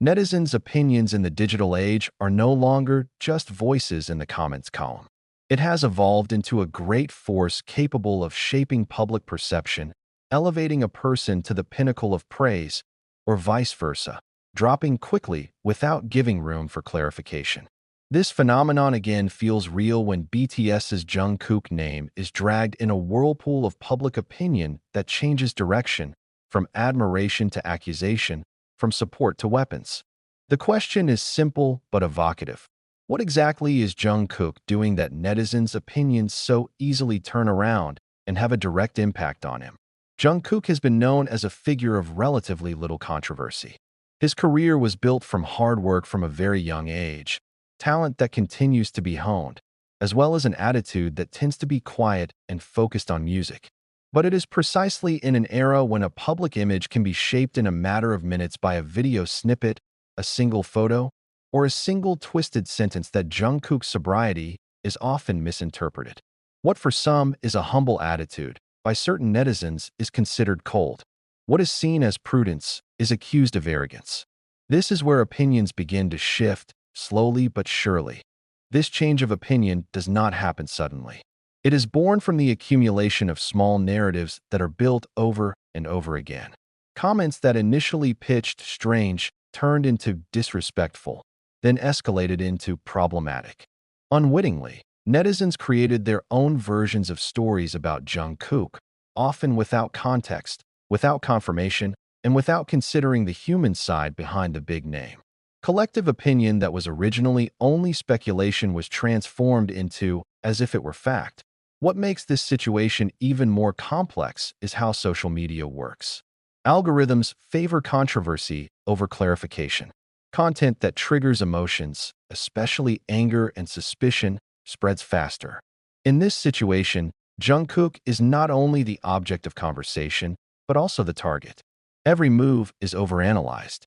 Netizens' opinions in the digital age are no longer just voices in the comments column. It has evolved into a great force capable of shaping public perception, elevating a person to the pinnacle of praise, or vice versa, dropping quickly without giving room for clarification. This phenomenon again feels real when BTS's Jungkook name is dragged in a whirlpool of public opinion that changes direction, from admiration to accusation, from support to weapons. The question is simple but evocative. What exactly is Jungkook doing that netizens' opinions so easily turn around and have a direct impact on him? Jungkook has been known as a figure of relatively little controversy. His career was built from hard work from a very young age, talent that continues to be honed, as well as an attitude that tends to be quiet and focused on music. But it is precisely in an era when a public image can be shaped in a matter of minutes by a video snippet, a single photo, or a single twisted sentence that Jungkook's sobriety is often misinterpreted. What for some is a humble attitude, by certain netizens is considered cold. What is seen as prudence is accused of arrogance. This is where opinions begin to shift, slowly but surely. This change of opinion does not happen suddenly. It is born from the accumulation of small narratives that are built over and over again. Comments that initially pitched strange turned into disrespectful, then escalated into problematic. Unwittingly, netizens created their own versions of stories about Jungkook, often without context, without confirmation, and without considering the human side behind the big name. Collective opinion that was originally only speculation was transformed into as if it were fact. What makes this situation even more complex is how social media works. Algorithms favor controversy over clarification. Content that triggers emotions, especially anger and suspicion, spreads faster. In this situation, Jungkook is not only the object of conversation, but also the target. Every move is overanalyzed.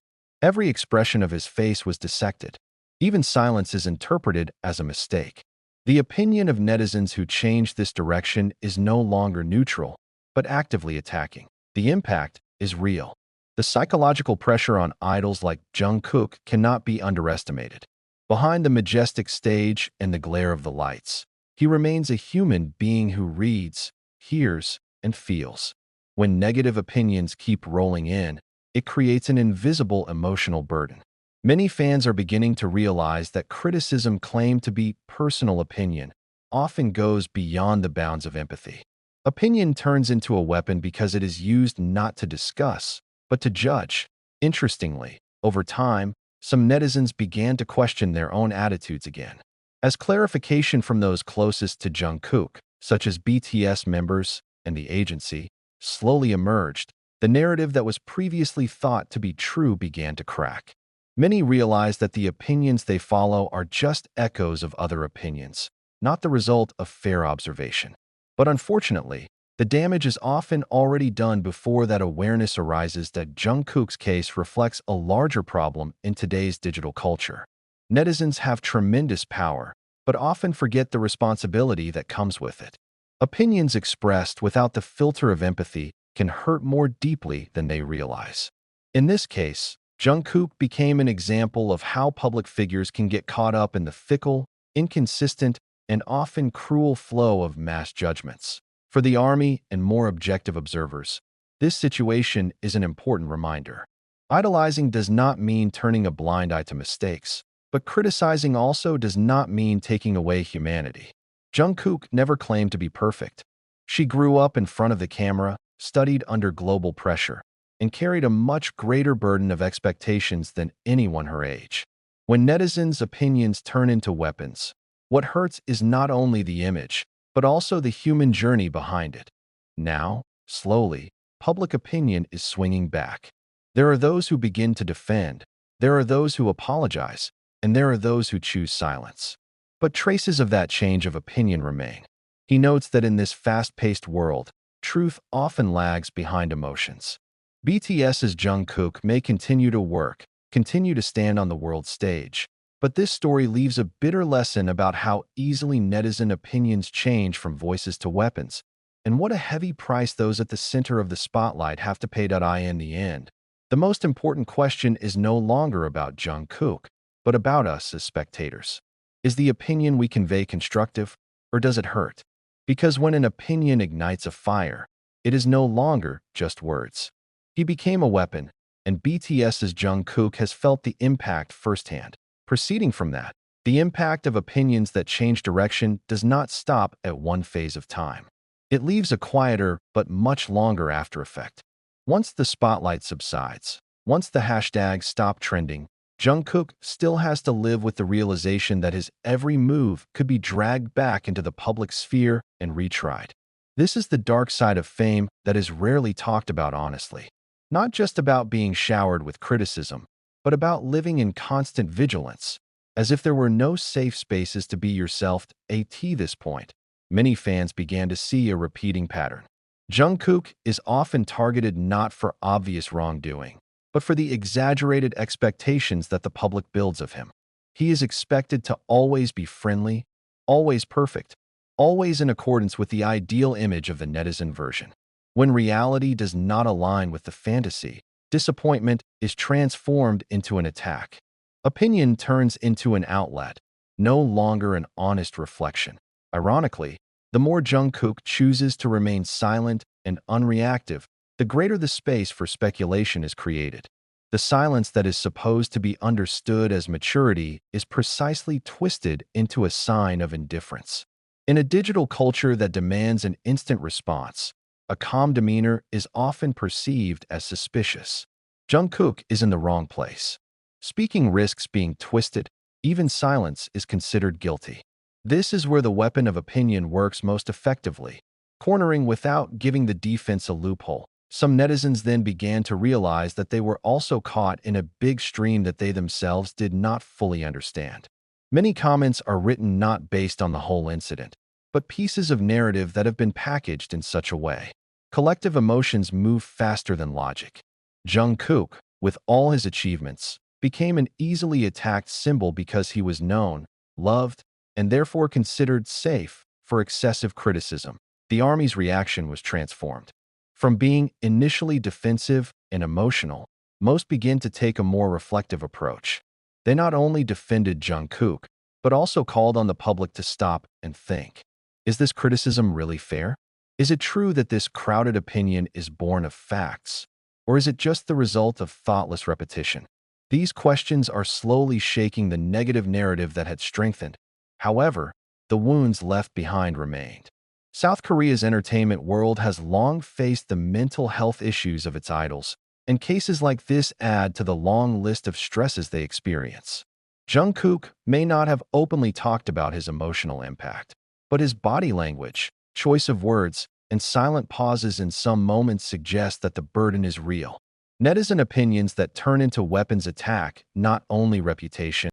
Every expression of his face was dissected. Even silence is interpreted as a mistake. The opinion of netizens who change this direction is no longer neutral, but actively attacking. The impact is real. The psychological pressure on idols like Jungkook cannot be underestimated. Behind the majestic stage and the glare of the lights, he remains a human being who reads, hears, and feels. When negative opinions keep rolling in, it creates an invisible emotional burden. Many fans are beginning to realize that criticism claimed to be personal opinion often goes beyond the bounds of empathy. Opinion turns into a weapon because it is used not to discuss, but to judge. Interestingly, over time, some netizens began to question their own attitudes again. As clarification from those closest to Jungkook, such as BTS members and the agency, slowly emerged, the narrative that was previously thought to be true began to crack. Many realize that the opinions they follow are just echoes of other opinions, not the result of fair observation. But unfortunately, the damage is often already done before that awareness arises that Jungkook's case reflects a larger problem in today's digital culture. Netizens have tremendous power, but often forget the responsibility that comes with it. Opinions expressed without the filter of empathy can hurt more deeply than they realize. In this case, Jungkook became an example of how public figures can get caught up in the fickle, inconsistent, and often cruel flow of mass judgments. For the army and more objective observers, this situation is an important reminder. Idolizing does not mean turning a blind eye to mistakes, but criticizing also does not mean taking away humanity. Jungkook never claimed to be perfect. She grew up in front of the camera, studied under global pressure, and carried a much greater burden of expectations than anyone her age. When netizens' opinions turn into weapons, what hurts is not only the image, but also the human journey behind it. Now, slowly, public opinion is swinging back. There are those who begin to defend, there are those who apologize, and there are those who choose silence. But traces of that change of opinion remain. He notes that in this fast-paced world, truth often lags behind emotions. BTS's Jungkook may continue to work, continue to stand on the world stage, but this story leaves a bitter lesson about how easily netizen opinions change from voices to weapons, and what a heavy price those at the center of the spotlight have to pay. In the end, The most important question is no longer about Jungkook, but about us as spectators. Is the opinion we convey constructive, or does it hurt? Because when an opinion ignites a fire, it is no longer just words. He became a weapon, and BTS's Jungkook has felt the impact firsthand. Proceeding from that, the impact of opinions that change direction does not stop at one phase of time. It leaves a quieter but much longer after effect. Once the spotlight subsides, once the hashtags stop trending, Jungkook still has to live with the realization that his every move could be dragged back into the public sphere and retried. This is the dark side of fame that is rarely talked about honestly. Not just about being showered with criticism, but about living in constant vigilance, as if there were no safe spaces to be yourself. At this point, many fans began to see a repeating pattern. Jungkook is often targeted not for obvious wrongdoing, but for the exaggerated expectations that the public builds of him. He is expected to always be friendly, always perfect, always in accordance with the ideal image of the netizen version. When reality does not align with the fantasy, disappointment is transformed into an attack. Opinion turns into an outlet, no longer an honest reflection. Ironically, the more Jungkook chooses to remain silent and unreactive, the greater the space for speculation is created. The silence that is supposed to be understood as maturity is precisely twisted into a sign of indifference. In a digital culture that demands an instant response, a calm demeanor is often perceived as suspicious. Jungkook is in the wrong place. Speaking risks being twisted, even silence is considered guilty. This is where the weapon of opinion works most effectively, cornering without giving the defense a loophole. Some netizens then began to realize that they were also caught in a big stream that they themselves did not fully understand. Many comments are written not based on the whole incident, but pieces of narrative that have been packaged in such a way. Collective emotions move faster than logic. Jungkook, with all his achievements, became an easily attacked symbol because he was known, loved, and therefore considered safe for excessive criticism. The army's reaction was transformed. From being initially defensive and emotional, most began to take a more reflective approach. They not only defended Jungkook, but also called on the public to stop and think. Is this criticism really fair? Is it true that this crowded opinion is born of facts, or is it just the result of thoughtless repetition? These questions are slowly shaking the negative narrative that had strengthened. However, the wounds left behind remained. South Korea's entertainment world has long faced the mental health issues of its idols, and cases like this add to the long list of stresses they experience. Jungkook may not have openly talked about his emotional impact, but his body language, choice of words, and silent pauses in some moments suggest that the burden is real. Netizen opinions that turn into weapons attack not only reputation,